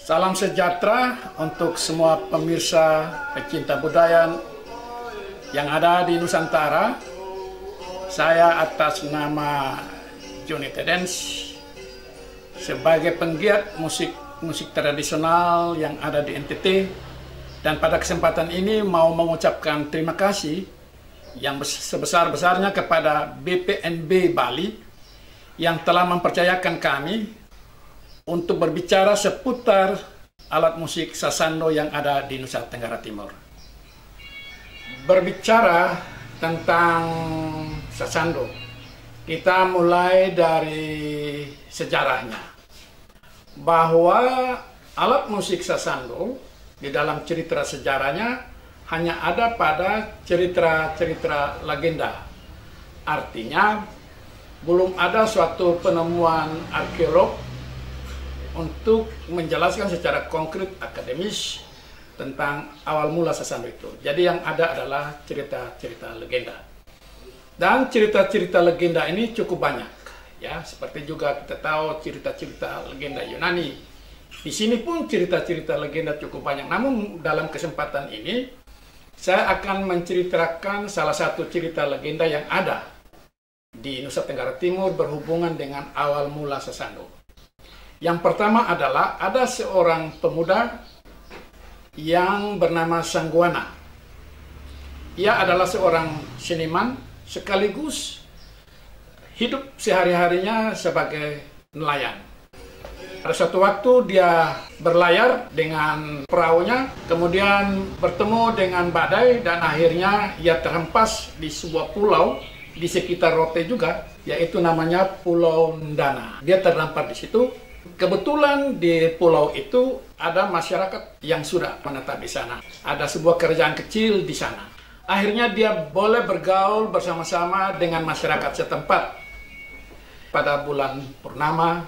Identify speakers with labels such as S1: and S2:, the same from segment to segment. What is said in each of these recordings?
S1: Salam sejahtera untuk semua pemirsa pecinta budaya yang ada di Nusantara. Saya atas nama Johnny Tedens sebagai penggiat musik tradisional yang ada di NTT, dan pada kesempatan ini mau mengucapkan terima kasih yang sebesar-besarnya kepada BPNB Bali yang telah mempercayakan kami untuk berbicara seputar alat musik sasando yang ada di Nusa Tenggara Timur. Berbicara tentang sasando, kita mulai dari sejarahnya. Bahwa alat musik sasando di dalam cerita sejarahnya hanya ada pada cerita-cerita legenda. Artinya belum ada suatu penemuan arkeolog untuk menjelaskan secara konkret akademis tentang awal mula sasando itu. Jadi yang ada adalah cerita-cerita legenda. Dan cerita-cerita legenda ini cukup banyak, ya. Seperti juga kita tahu cerita-cerita legenda Yunani. Di sini pun cerita-cerita legenda cukup banyak. Namun dalam kesempatan ini saya akan menceritakan salah satu cerita legenda yang ada di Nusa Tenggara Timur berhubungan dengan awal mula sasando. Yang pertama adalah ada seorang pemuda yang bernama Sangguana. Ia adalah seorang seniman sekaligus hidup sehari-harinya sebagai nelayan. Pada suatu waktu dia berlayar dengan perahunya, kemudian bertemu dengan badai dan akhirnya ia terhempas di sebuah pulau di sekitar Rote juga, yaitu namanya Pulau Ndana. Dia terdampar di situ. Kebetulan di pulau itu ada masyarakat yang sudah menetap di sana. Ada sebuah kerajaan kecil di sana. Akhirnya dia boleh bergaul bersama-sama dengan masyarakat setempat. Pada bulan purnama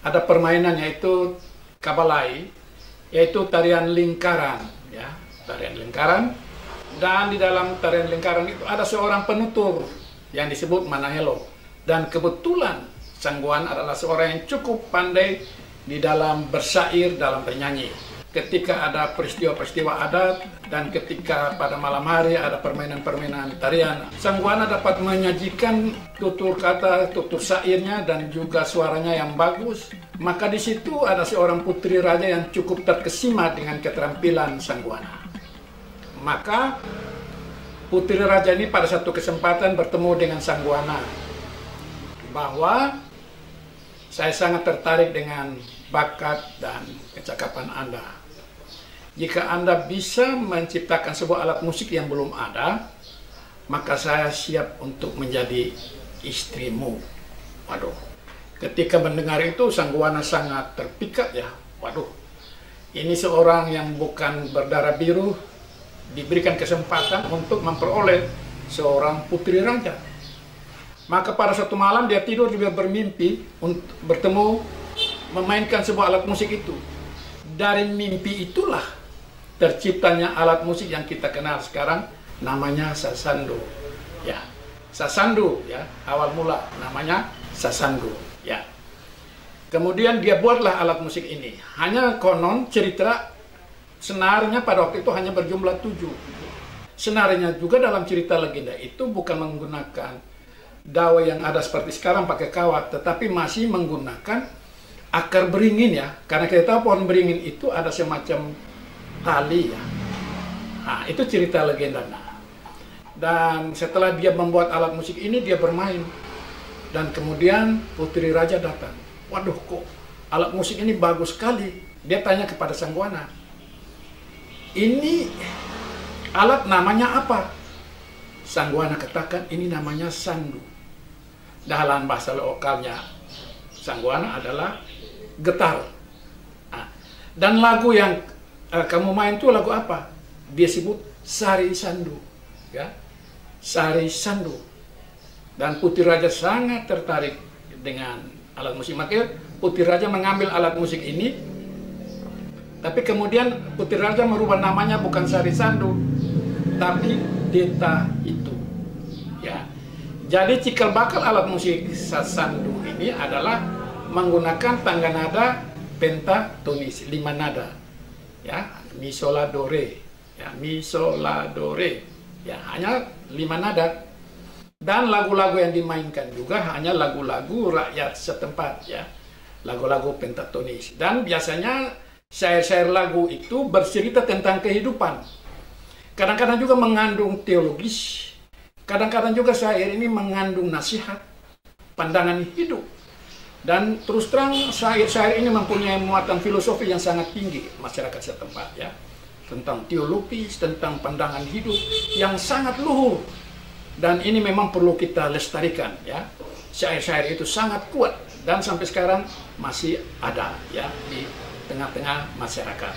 S1: ada permainan yaitu kabalai, yaitu tarian lingkaran, ya, tarian lingkaran. Dan di dalam tarian lingkaran itu ada seorang penutur yang disebut Manahelo. Dan kebetulan Sangguan adalah seorang yang cukup pandai di dalam bersair, dalam bernyanyi. Ketika ada peristiwa-peristiwa adat dan ketika pada malam hari ada permainan-permainan tarian, Sangguana dapat menyajikan tutur kata, tutur syairnya dan juga suaranya yang bagus. Maka di situ ada seorang putri raja yang cukup terkesima dengan keterampilan Sangguana. Maka putri raja ini pada satu kesempatan bertemu dengan Sangguana bahwa saya sangat tertarik dengan bakat dan kecakapan Anda. Jika Anda bisa menciptakan sebuah alat musik yang belum ada, maka saya siap untuk menjadi istrimu. Waduh, ketika mendengar itu Sangguana sangat terpikat, ya. Waduh, ini seorang yang bukan berdarah biru diberikan kesempatan untuk memperoleh seorang putri raja. Maka pada suatu malam dia tidur, dia bermimpi untuk bertemu, memainkan sebuah alat musik itu. Dari mimpi itulah terciptanya alat musik yang kita kenal sekarang, namanya sasando. Ya, sasando, ya, awal mula namanya sasando. Ya. Kemudian dia buatlah alat musik ini. Hanya konon cerita senarnya pada waktu itu hanya berjumlah 7. Senarnya juga dalam cerita legenda itu bukan menggunakan dawai yang ada seperti sekarang pakai kawat, tetapi masih menggunakan akar beringin, ya. Karena kita tahu pohon beringin itu ada semacam tali, ya. Nah, itu cerita legenda. Dan setelah dia membuat alat musik ini, dia bermain. Dan kemudian putri raja datang. Waduh, kok alat musik ini bagus sekali. Dia tanya kepada Sangguana, ini alat namanya apa? Sangguana katakan, ini namanya sandu. Dalam bahasa lokalnya Sangguana adalah getar. Nah, dan lagu yang kamu main itu lagu apa? Dia sebut Sari Sandu, ya, Sari Sandu. Dan putri raja sangat tertarik dengan alat musik. Makanya putri raja mengambil alat musik ini, tapi kemudian putri raja merubah namanya bukan Sari Sandu, tapi Deta itu, ya. Jadi cikal bakal alat musik sasandu ini adalah menggunakan tangga nada pentatonis, 5 nada. Ya, mi sol la do re. Ya, mi sol la do re. Ya, hanya 5 nada. Dan lagu-lagu yang dimainkan juga hanya lagu-lagu rakyat setempat, ya. Lagu-lagu pentatonis. Dan biasanya syair-syair lagu itu bercerita tentang kehidupan. Kadang-kadang juga mengandung teologis. Kadang-kadang juga syair ini mengandung nasihat, pandangan hidup. Dan terus terang syair-syair ini mempunyai muatan filosofi yang sangat tinggi masyarakat setempat, ya. Tentang teologis, tentang pandangan hidup yang sangat luhur. Dan ini memang perlu kita lestarikan, ya. Syair-syair itu sangat kuat dan sampai sekarang masih ada, ya, di tengah-tengah masyarakat.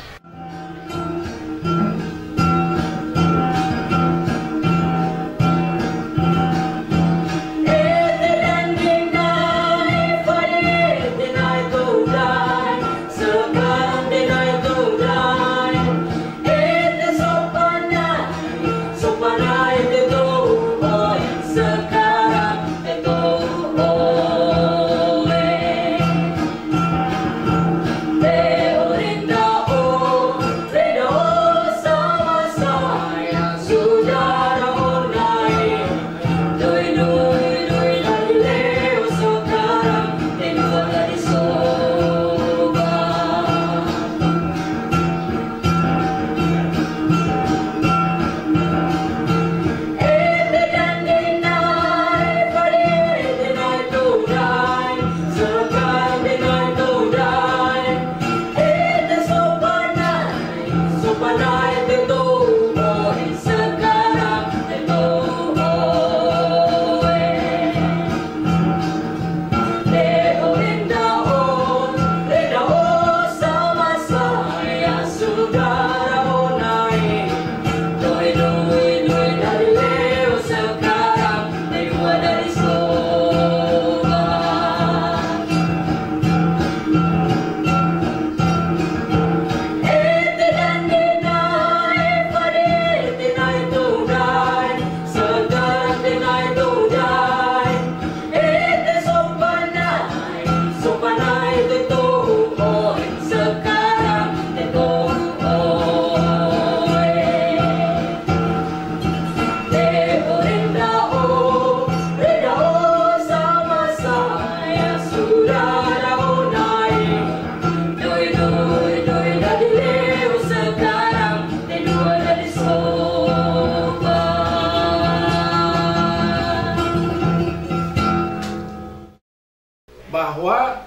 S1: Bahwa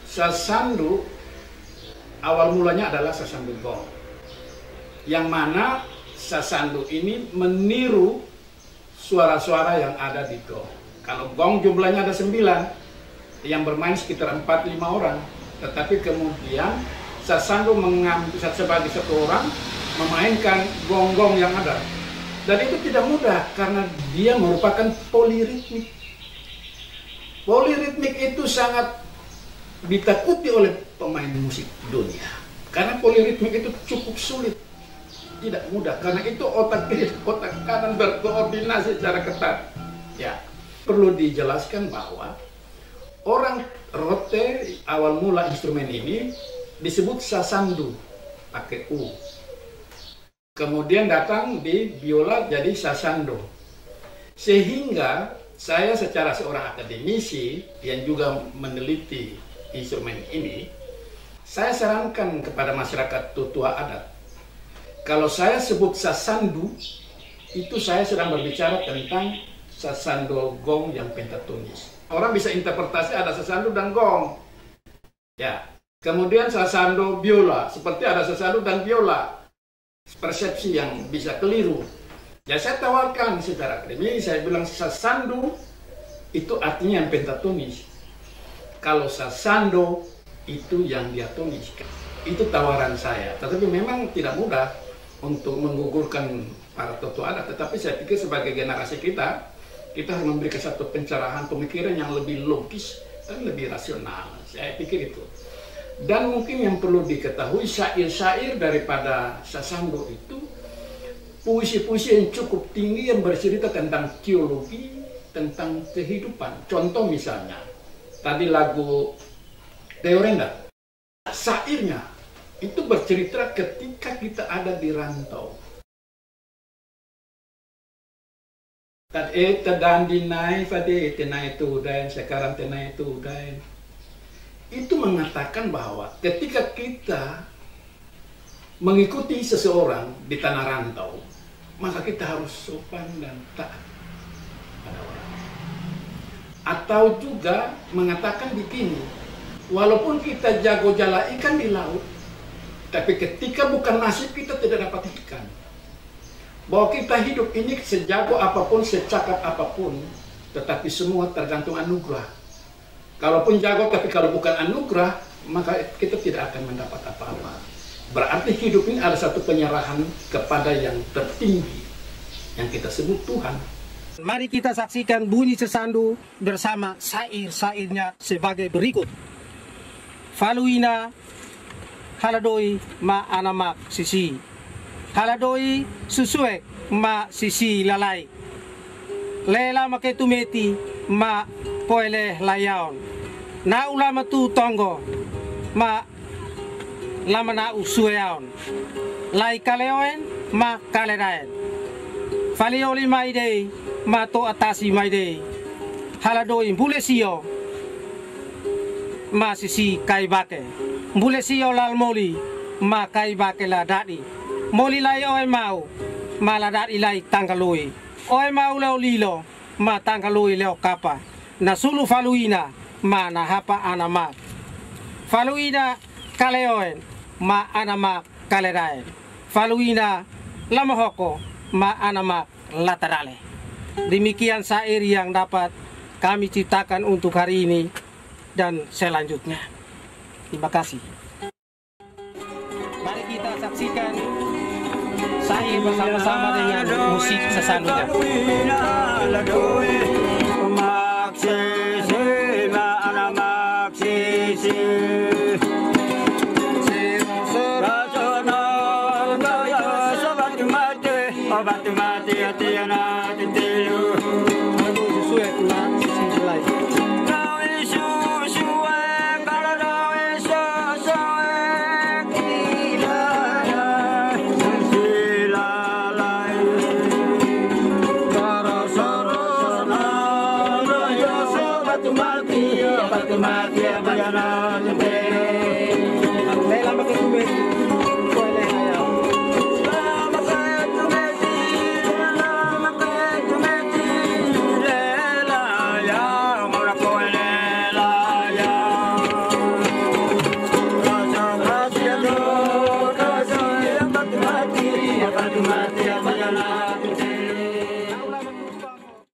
S1: sasandu awal mulanya adalah sasandu gong, yang mana sasandu ini meniru suara-suara yang ada di gong. Kalau gong jumlahnya ada 9, yang bermain sekitar 4-5 orang, tetapi kemudian sasandu mengambil sebagai satu orang memainkan gong-gong yang ada, dan itu tidak mudah karena dia merupakan poliritmik. Poliritmik itu sangat ditakuti oleh pemain musik dunia, karena poliritmik itu cukup sulit, tidak mudah, karena itu otak kiri, otak kanan berkoordinasi secara ketat. Ya, perlu dijelaskan bahwa orang rote awal mula instrumen ini disebut sasandu, pakai U. Kemudian datang di biola jadi sasando, sehingga saya secara seorang akademisi yang juga meneliti instrumen ini, saya sarankan kepada masyarakat tutua adat, kalau saya sebut sasandu, itu saya sedang berbicara tentang sasando gong yang pentatonis. Orang bisa interpretasi ada sasando dan gong. Ya, kemudian sasando biola, seperti ada sasando dan biola. Persepsi yang bisa keliru. Ya, saya tawarkan secara akademis, saya bilang sasandu itu artinya yang pentatonis. Kalau sasando itu yang diatonis. Itu tawaran saya. Tetapi memang tidak mudah untuk menggugurkan para tokoh adat. Tetapi saya pikir sebagai generasi kita harus memberikan satu pencerahan pemikiran yang lebih logis dan lebih rasional. Saya pikir itu. Dan mungkin yang perlu diketahui, syair-syair daripada sasando itu puisi-puisi yang cukup tinggi yang bercerita tentang teologi, tentang kehidupan. Contoh misalnya, tadi lagu Teorenda. Syairnya itu bercerita ketika kita ada di rantau. Dan dinai fade tenai itu dan sekarang tenai itu dan itu mengatakan bahwa ketika kita mengikuti seseorang di tanah rantau, maka kita harus sopan dan taat pada orang. Atau juga mengatakan begini, walaupun kita jago jala ikan di laut, tapi ketika bukan nasib kita tidak dapat ikan. Bahwa kita hidup ini sejago apapun, secakap apapun, tetapi semua tergantung anugerah. Kalaupun jago tapi kalau bukan anugerah, maka kita tidak akan mendapat apa-apa. Berarti hidup ini ada satu penyerahan kepada yang tertinggi, yang kita sebut Tuhan.
S2: Mari kita saksikan bunyi Sesandu bersama syair-syairnya sebagai berikut. Faluina haladoi ma anamak sisi. Haladoi susuek ma sisi lalai. Lela maketumeti ma poele layaon. Na ulama tu tonggo ma lama na usueaon. Lai kaleoen ma kaleraen. Falioli maidei ma to atasi maidei. Haladoi bulesio ma sisi kaibake. Bulesio lalmoli ma kaibake la dadi. Moli lai oe mau, maladat ilai tanggalui. Oe mau leo lilo, ma tanggalui leo kapa. Na sulu faluina, ma na hapa anamak. Faluina kaleoen, ma anamak kaleraen. Faluina lamahoko, ma anamak laterale. Demikian syair yang dapat kami ciptakan untuk hari ini dan selanjutnya. Terima kasih. Mari kita saksikan syair bersama-sama dengan musik Sesandunya.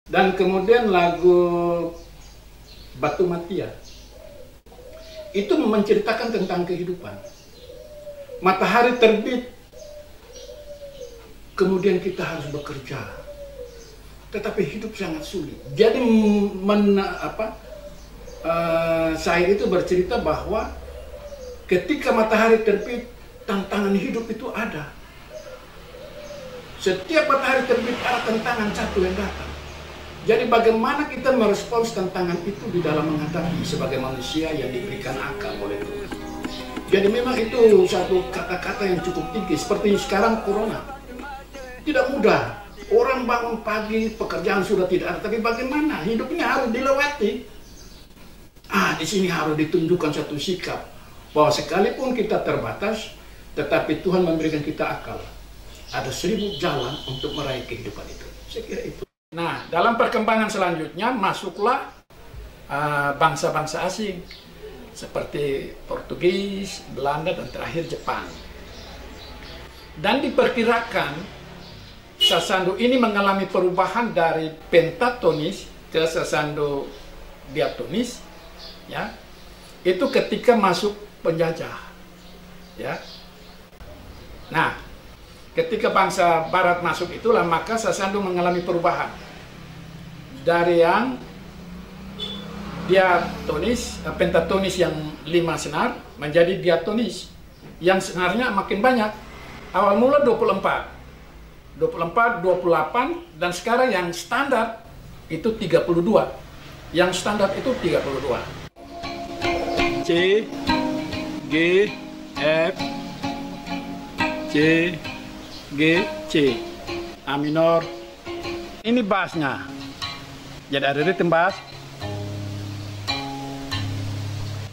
S1: Dan kemudian lagu Batu Matia itu menceritakan tentang kehidupan. Matahari terbit, kemudian kita harus bekerja, tetapi hidup sangat sulit. Jadi syair itu bercerita bahwa ketika matahari terbit, tantangan hidup itu ada. Setiap matahari terbit ada tantangan satu yang datang. Jadi bagaimana kita merespons tantangan itu di dalam menghadapi sebagai manusia yang diberikan akal oleh Tuhan. Jadi memang itu satu kata-kata yang cukup tinggi. Seperti sekarang corona. Tidak mudah. Orang bangun pagi, pekerjaan sudah tidak ada. Tapi bagaimana? Hidupnya harus dilewati. Di sini harus ditunjukkan satu sikap. Bahwa sekalipun kita terbatas, tetapi Tuhan memberikan kita akal. Ada 1000 jalan untuk meraih kehidupan itu. Saya kira itu. Nah, dalam perkembangan selanjutnya masuklah bangsa-bangsa asing seperti Portugis, Belanda, dan terakhir Jepang. Dan diperkirakan sasando ini mengalami perubahan dari pentatonis ke sasando diatonis, ya. Itu ketika masuk penjajah, ya. Nah, ketika bangsa barat masuk itulah maka sasando mengalami perubahan dari yang diatonis, pentatonis yang 5 senar menjadi diatonis yang senarnya makin banyak. Awal mula 24, 28, dan sekarang yang standar itu 32. Yang standar itu 32.
S3: C,
S1: G, F, C, G, C. A minor. Ini bassnya. Jadi ada ritme bass.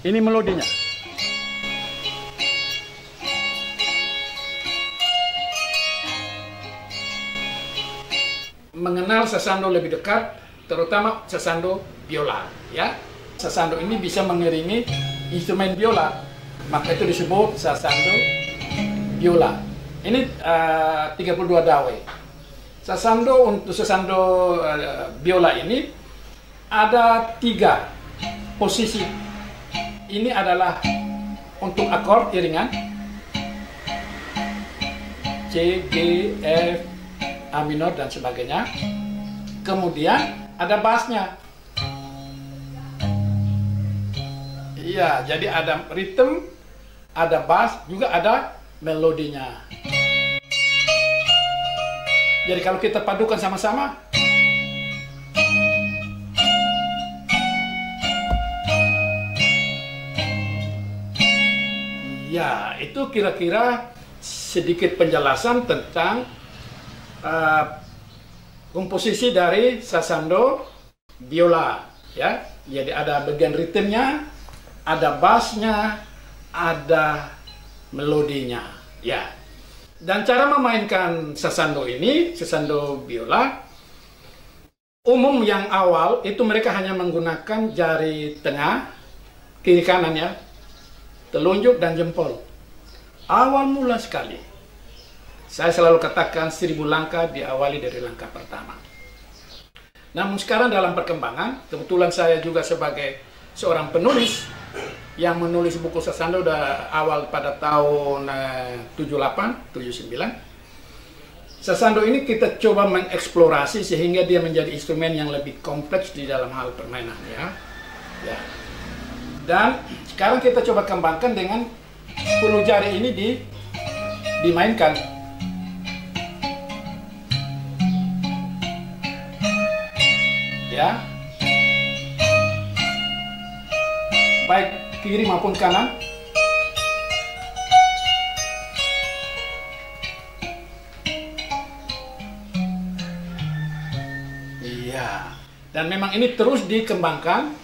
S1: Ini melodinya. Mengenal sasando lebih dekat, terutama sasando biola, ya. Sasando ini bisa mengiringi instrumen biola, maka itu disebut sasando biola. Ini 32 dawai. Untuk sasando biola ini ada 3 posisi. Ini adalah untuk akord iringan C, G, F, A minor dan sebagainya. Kemudian ada bassnya. Iya, jadi ada ritme, ada bass, juga ada melodinya. Jadi kalau kita padukan sama-sama, ya itu kira-kira sedikit penjelasan tentang komposisi dari sasando biola, ya. Jadi ada bagian ritmenya, ada bassnya, ada melodinya, ya. Dan cara memainkan sasando ini, sasando biola, umum yang awal itu mereka hanya menggunakan jari tengah, kiri kanan ya, telunjuk dan jempol. Awal mula sekali. Saya selalu katakan 1000 langkah diawali dari langkah pertama. Namun sekarang dalam perkembangan, kebetulan saya juga sebagai seorang penulis yang menulis buku sasando udah awal pada tahun 78, 79. Sasando ini kita coba mengeksplorasi sehingga dia menjadi instrumen yang lebih kompleks di dalam hal permainan, ya. Ya. Dan sekarang kita coba kembangkan dengan 10 jari ini dimainkan. Ya. Baik kiri maupun kanan. Iya. Dan memang ini terus dikembangkan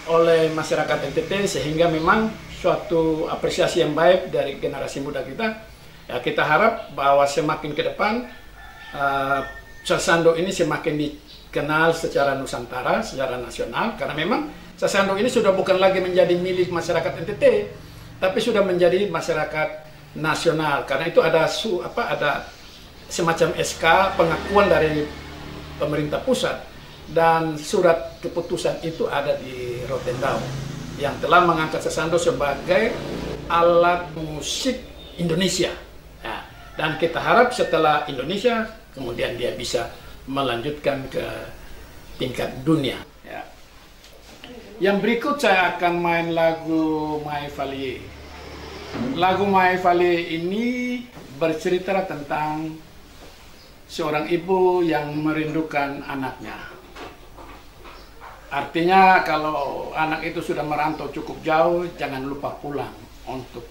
S1: oleh masyarakat NTT sehingga memang suatu apresiasi yang baik dari generasi muda kita. Ya, kita harap bahwa semakin ke depan sasando ini semakin dikenal secara Nusantara, secara nasional, karena memang sasando ini sudah bukan lagi menjadi milik masyarakat NTT, tapi sudah menjadi masyarakat nasional. Karena itu ada semacam SK pengakuan dari pemerintah pusat dan surat keputusan itu ada di Rotendao yang telah mengangkat sasando sebagai alat musik Indonesia. Nah, dan kita harap setelah Indonesia kemudian dia bisa melanjutkan ke tingkat dunia. Ya. Yang berikut saya akan main lagu My Valier. Lagu My Valier ini bercerita tentang seorang ibu yang merindukan anaknya. Artinya kalau anak itu sudah merantau cukup jauh, jangan lupa pulang untuk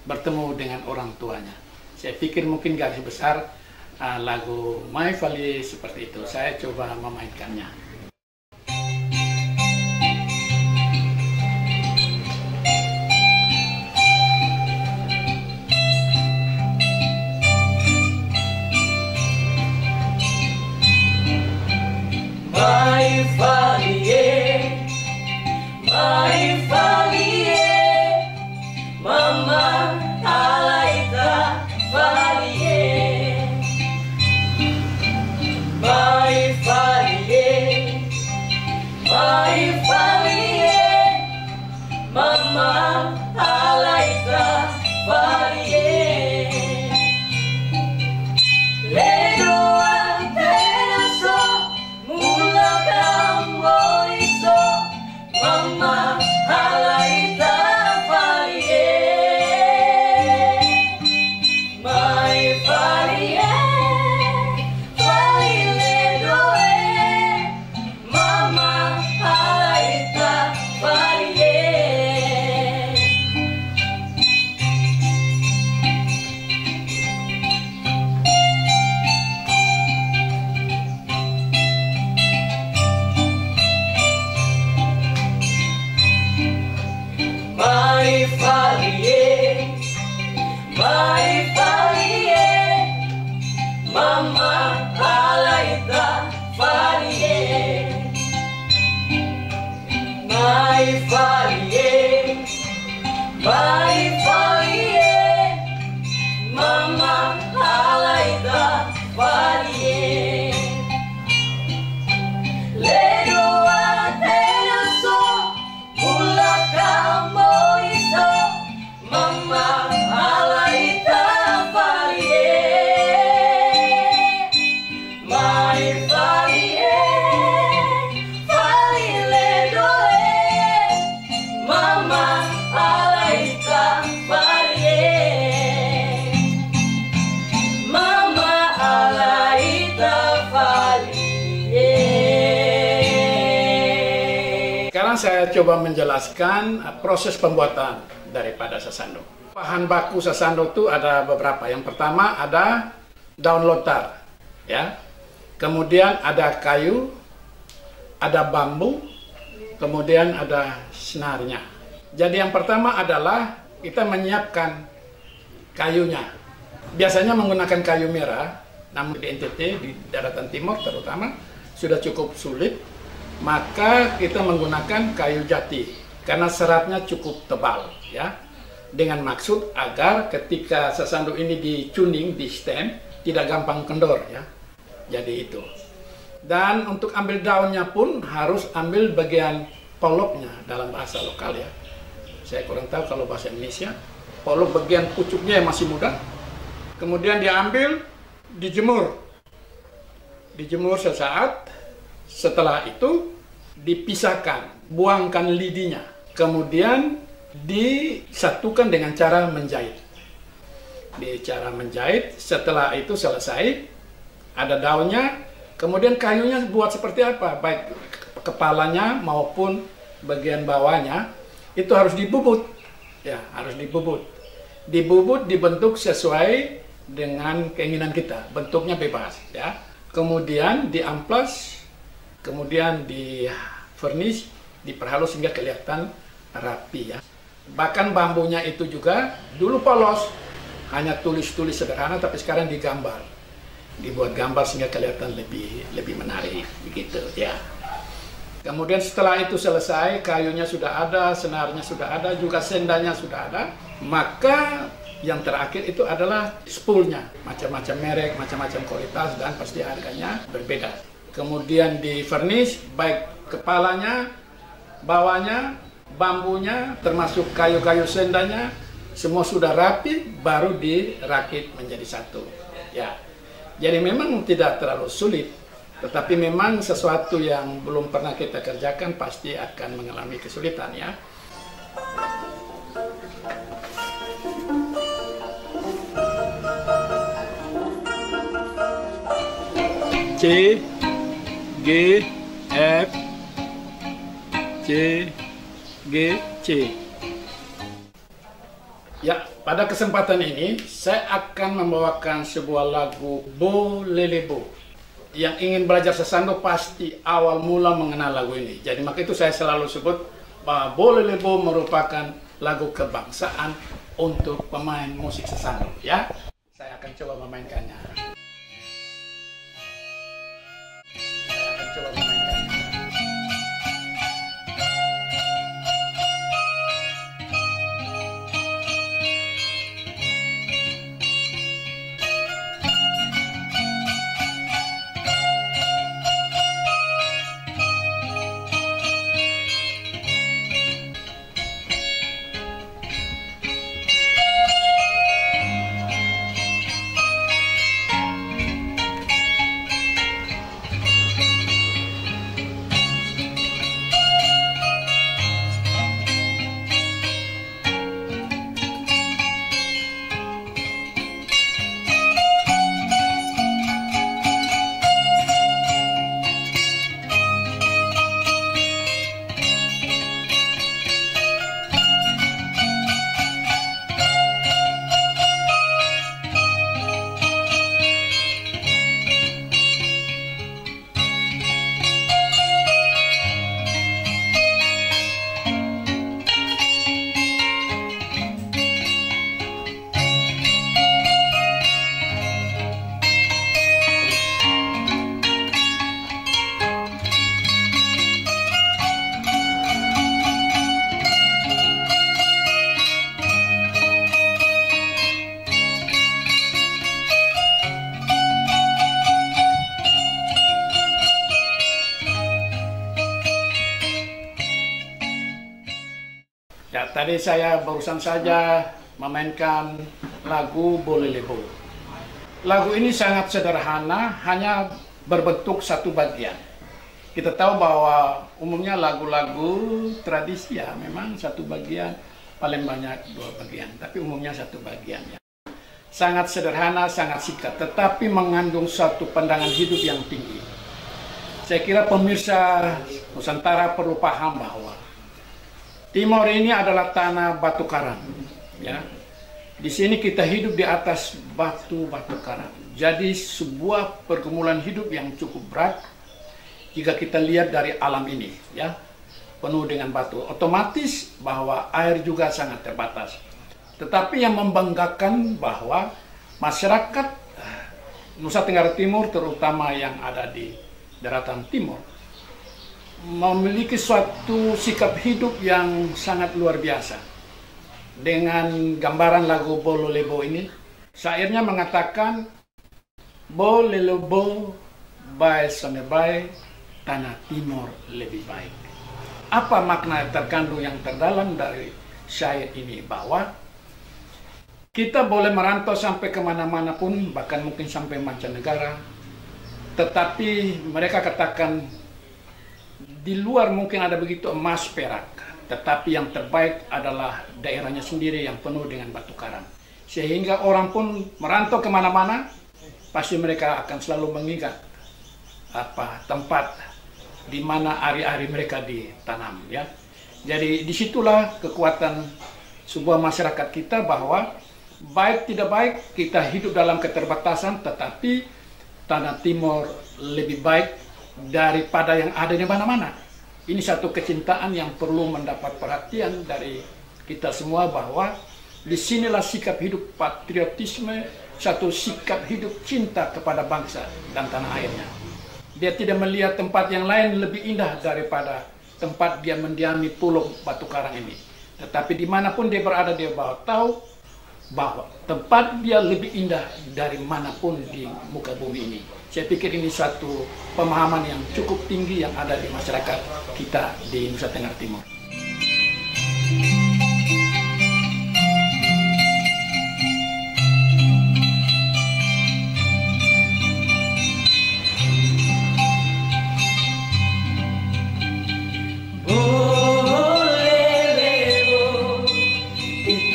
S1: bertemu dengan orang tuanya. Saya pikir mungkin garis besar lagu My Valier seperti itu. Saya coba memainkannya.
S3: My Valier, my Valier, Mama Alaita Valier. My Valier, my Valier, Mama Alaita Valier. Ledo antenaso mula kamboiso, Mama Alaita Valier.
S1: saya coba menjelaskan proses pembuatan daripada sasando. Bahan baku sasando itu ada beberapa. Yang pertama ada daun lontar, ya. Kemudian ada kayu, ada bambu, kemudian ada senarnya. Jadi yang pertama adalah kita menyiapkan kayunya. Biasanya menggunakan kayu merah, namun di NTT, di daratan timur terutama, sudah cukup sulit. Maka kita menggunakan kayu jati, karena seratnya cukup tebal, ya. Dengan maksud agar ketika sasando ini dicuning, di stem, tidak gampang kendor, ya. Jadi itu. Dan untuk ambil daunnya pun harus ambil bagian poloknya dalam bahasa lokal, ya. Saya kurang tahu kalau bahasa Indonesia. Polok bagian pucuknya yang masih muda. Kemudian diambil, dijemur. Dijemur sesaat. Setelah itu dipisahkan, buangkan lidinya. Kemudian disatukan dengan cara menjahit. Di cara menjahit, setelah itu selesai, ada daunnya, kemudian kayunya buat seperti apa? Baik kepalanya maupun bagian bawahnya, itu harus dibubut. Ya, harus dibubut. Dibubut, dibentuk sesuai dengan keinginan kita. Bentuknya bebas, ya. Kemudian diamplas, kemudian di furnish, diperhalus hingga kelihatan rapi, ya. Bahkan bambunya itu juga dulu polos, hanya tulis-tulis sederhana, tapi sekarang digambar. Dibuat gambar sehingga kelihatan lebih menarik, begitu, ya. Kemudian setelah itu selesai, kayunya sudah ada, senarnya sudah ada, juga sendanya sudah ada. Maka yang terakhir itu adalah spoolnya, macam-macam merek, macam-macam kualitas, dan pasti harganya berbeda. Kemudian di furnish, baik kepalanya, bawahnya, bambunya, termasuk kayu-kayu sendanya, semua sudah rapi, baru dirakit menjadi satu, ya. Jadi memang tidak terlalu sulit, tetapi memang sesuatu yang belum pernah kita kerjakan pasti akan mengalami kesulitan, ya. C, G, F, C, G, C. Ya, pada kesempatan ini saya akan membawakan sebuah lagu Bolelebo. Yang ingin belajar sasando pasti awal mula mengenal lagu ini. Jadi maka itu saya selalu sebut bahwa Bolelebo merupakan lagu kebangsaan untuk pemain musik sasando, ya. Saya akan coba memainkannya. Ya, tadi saya barusan saja memainkan lagu Bolelebo. Lagu ini sangat sederhana, hanya berbentuk satu bagian. Kita tahu bahwa umumnya lagu-lagu tradisi ya memang satu bagian, paling banyak dua bagian, tapi umumnya satu bagian, ya. Sangat sederhana, sangat singkat, tetapi mengandung satu pandangan hidup yang tinggi. Saya kira pemirsa Nusantara perlu paham bahwa Timor ini adalah tanah batu karang, ya. Di sini kita hidup di atas batu-batu karang. Jadi sebuah pergumulan hidup yang cukup berat jika kita lihat dari alam ini, ya, penuh dengan batu. Otomatis bahwa air juga sangat terbatas. Tetapi yang membanggakan bahwa masyarakat Nusa Tenggara Timur, terutama yang ada di daratan timur, memiliki suatu sikap hidup yang sangat luar biasa. Dengan gambaran lagu Bo Lolebo ini, syairnya mengatakan, Bo Lolebo bae same bae, tanah timur lebih baik. Apa makna terkandung yang terdalam dari syair ini? Bahwa kita boleh merantau sampai kemana-mana pun, bahkan mungkin sampai mancanegara, tetapi mereka katakan di luar mungkin ada begitu emas perak, tetapi yang terbaik adalah daerahnya sendiri yang penuh dengan batu karang. Sehingga orang pun merantau kemana-mana, pasti mereka akan selalu mengingat tempat di mana ari-ari mereka ditanam, ya. Jadi disitulah kekuatan sebuah masyarakat kita, bahwa baik tidak baik kita hidup dalam keterbatasan, tetapi tanah timur lebih baik daripada yang ada di mana-mana. Ini satu kecintaan yang perlu mendapat perhatian dari kita semua, bahwa disinilah sikap hidup patriotisme, satu sikap hidup cinta kepada bangsa dan tanah airnya. Dia tidak melihat tempat yang lain lebih indah daripada tempat dia mendiami pulau batu karang ini. Tetapi dimanapun dia berada, dia tahu bahwa tempat dia lebih indah dari manapun di muka bumi ini. Saya pikir ini suatu pemahaman yang cukup tinggi yang ada di masyarakat kita di Nusa Tenggara Timur.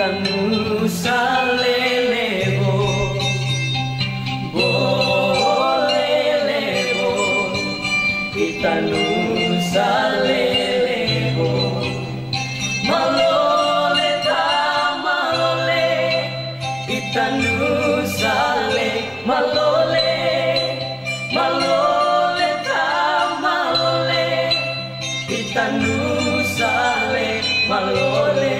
S3: Nusa Lelebo, Bolelebo, kita Nusa Lelebo, malole ta malole, kita Nusa Le, malole, malole ta malole, kita Nusa Le, malole.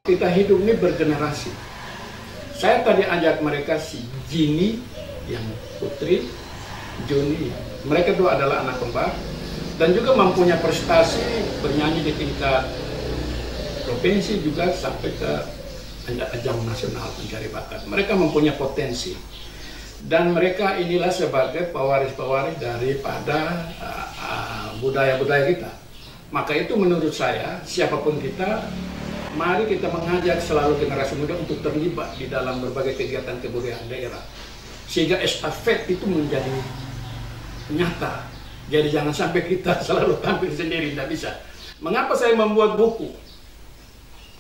S1: Kita hidup ini bergenerasi. Saya tadi ajak mereka, si Jini yang putri, Juni, mereka dua adalah anak kembar dan juga mempunyai prestasi bernyanyi di tingkat provinsi juga sampai ke ajang nasional pencari bakat. Mereka mempunyai potensi. Dan mereka inilah sebagai pewaris-pewaris daripada budaya-budaya kita. Maka itu menurut saya, siapapun kita, mari kita mengajak selalu generasi muda untuk terlibat di dalam berbagai kegiatan kebudayaan daerah. Sehingga estafet itu menjadi nyata. Jadi jangan sampai kita selalu tampil sendiri, tidak bisa. Mengapa saya membuat buku?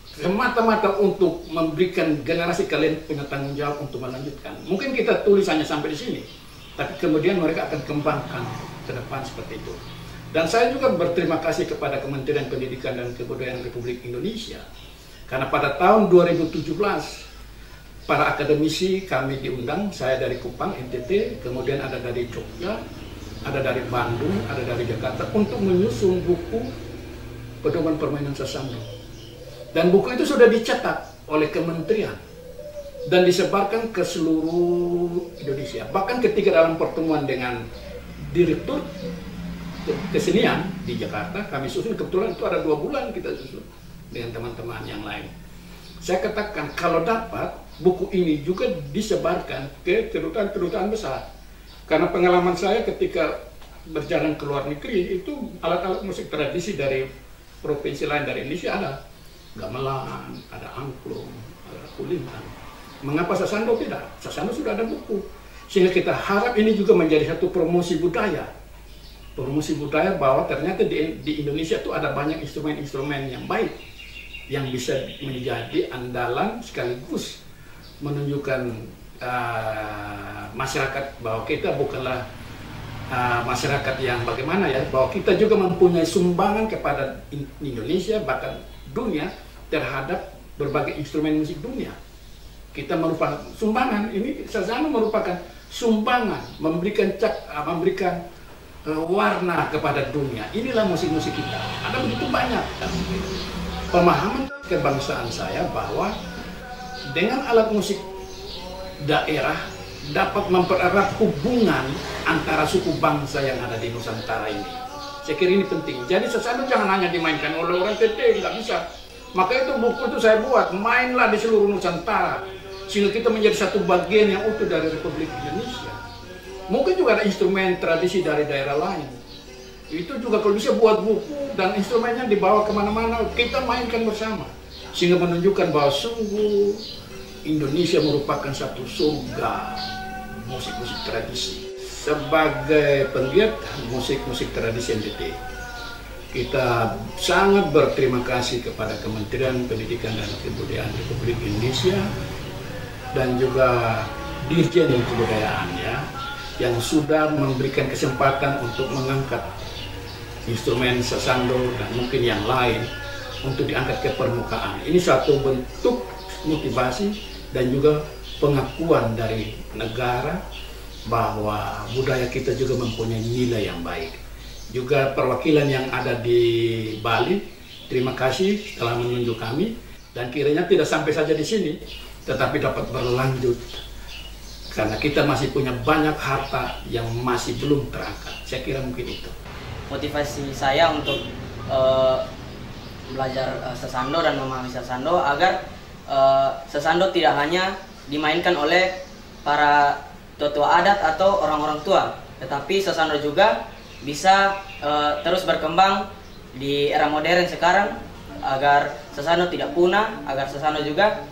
S1: Semata-mata untuk memberikan generasi kalian punya tanggung jawab untuk melanjutkan. Mungkin kita tulis hanya sampai di sini, tapi kemudian mereka akan kembangkan ke depan seperti itu. Dan saya juga berterima kasih kepada Kementerian Pendidikan dan Kebudayaan Republik Indonesia, karena pada tahun 2017 para akademisi kami diundang, saya dari Kupang, NTT, kemudian ada dari Jogja, ada dari Bandung, ada dari Jakarta, untuk menyusun buku pedoman permainan Sasando. Dan buku itu sudah dicetak oleh kementerian dan disebarkan ke seluruh Indonesia. Bahkan ketika dalam pertemuan dengan direktur kesenian di Jakarta, kami susun, kebetulan itu ada 2 bulan kita susun dengan teman-teman yang lain. Saya katakan kalau dapat buku ini juga disebarkan ke kedutaan-kedutaan besar. Karena pengalaman saya ketika berjalan ke luar negeri, itu alat-alat musik tradisi dari provinsi lain dari Indonesia ada. Gamelan, ada angklung, ada kulintan. Mengapa Sasando tidak? Sasando sudah ada buku. Sehingga kita harap ini juga menjadi satu promosi budaya. Promosi budaya bahwa ternyata di Indonesia itu ada banyak instrumen-instrumen yang baik, yang bisa menjadi andalan sekaligus menunjukkan masyarakat bahwa kita bukanlah masyarakat yang bagaimana ya, bahwa kita juga mempunyai sumbangan kepada Indonesia, bahkan dunia, terhadap berbagai instrumen musik dunia. Kita merupakan sumbangan, ini Sasando merupakan sumbangan, memberikan warna kepada dunia. Inilah musik-musik kita, ada begitu banyak. Pemahaman kebangsaan saya bahwa dengan alat musik daerah dapat mempererat hubungan antara suku bangsa yang ada di Nusantara ini. Saya kira ini penting. Jadi Sasando jangan hanya dimainkan oleh orang TT, nggak bisa. Maka itu buku itu saya buat, mainlah di seluruh Nusantara, sehingga kita menjadi satu bagian yang utuh dari Republik Indonesia. Mungkin juga ada instrumen tradisi dari daerah lain. Itu juga kalau bisa buat buku dan instrumennya dibawa kemana-mana, kita mainkan bersama. Sehingga menunjukkan bahwa sungguh Indonesia merupakan satu surga musik-musik tradisi. Sebagai penggiat musik-musik tradisi NTT, kita sangat berterima kasih kepada Kementerian Pendidikan dan Kebudayaan Republik Indonesia dan juga Dirjen Kebudayaan yang sudah memberikan kesempatan untuk mengangkat instrumen Sasando dan mungkin yang lain untuk diangkat ke permukaan. Ini satu bentuk motivasi dan juga pengakuan dari negara bahwa budaya kita juga mempunyai nilai yang baik. Juga perwakilan yang ada di Bali, terima kasih telah menunjuk kami, dan kiranya tidak sampai saja di sini, tetapi dapat berlanjut karena kita masih punya banyak harta yang masih belum terangkat. Saya kira mungkin itu.
S4: Motivasi saya untuk belajar Sasando dan memahami Sasando agar Sasando tidak hanya dimainkan oleh para tua-tua adat atau orang-orang tua, tetapi Sasando juga bisa terus berkembang di era modern sekarang agar Sasando tidak punah, agar Sasando juga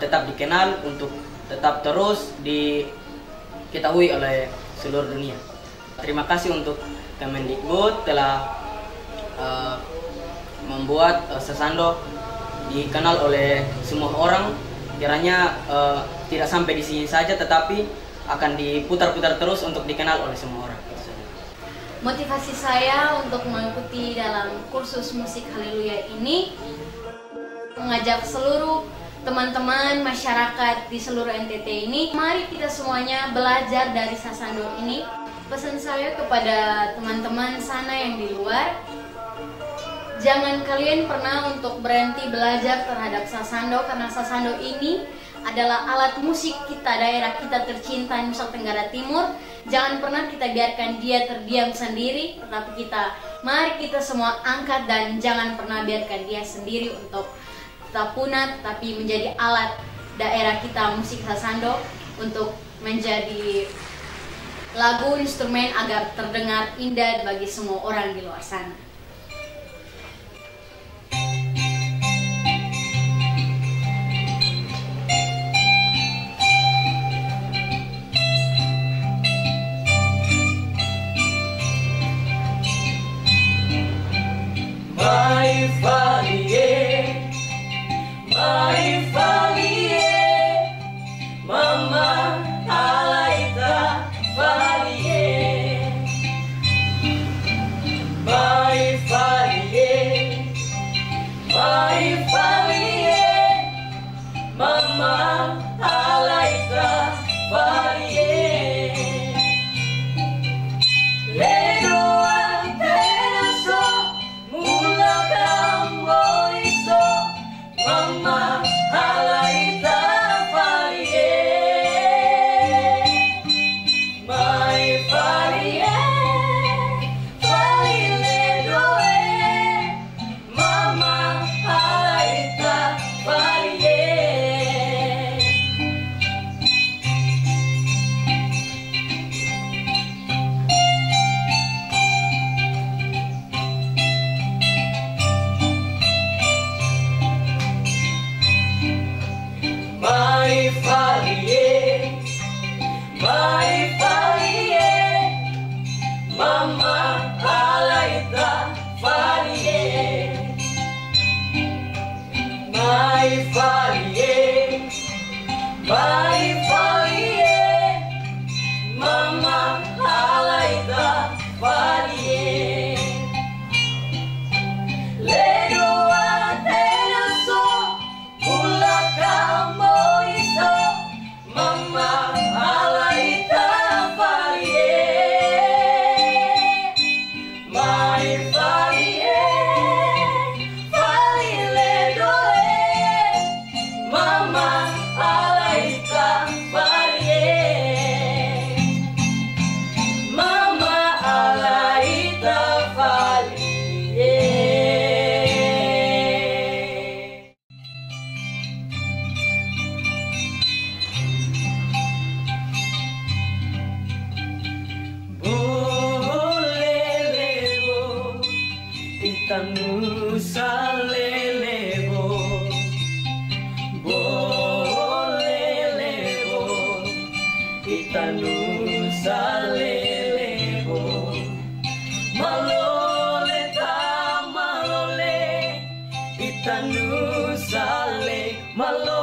S4: tetap dikenal untuk tetap terus diketahui oleh seluruh dunia. Terima kasih untuk Kemendikbud telah membuat Sasando dikenal oleh semua orang. Kiranya tidak sampai di sini saja, tetapi akan diputar-putar terus untuk dikenal oleh semua orang.
S5: Motivasi saya untuk mengikuti dalam kursus musik Haleluya ini mengajak seluruh teman-teman masyarakat di seluruh NTT ini, mari kita semuanya belajar dari Sasando ini. Pesan saya kepada teman-teman sana yang di luar, jangan kalian pernah untuk berhenti belajar terhadap Sasando, karena Sasando ini adalah alat musik kita, daerah kita tercinta Nusa Tenggara Timur. Jangan pernah kita biarkan dia terdiam sendiri, tetapi mari kita semua angkat dan jangan pernah biarkan dia sendiri untuk tetap punah, tapi menjadi alat daerah kita musik Sasando untuk menjadi lagu instrumen agar terdengar indah bagi semua orang di luar sana.
S3: Mai falie, mama alaita falie. Mai falie, mama alaita falie. Ledo antena so mula kamboiso, mama alaita falie. Mai falie, ledo mama alaita falie. Mai falie, mama alaita falie. Mai falie, mama alaita falie. Ledo antena so mula kamboiso, mama alaita falie. Mai falie, ledo mama alaita falie. Mama alaita falie. Bolelebo, itanusa lelebo. Bolelebo, itanusa lelebo. Malole ta malole, itanusa le malole.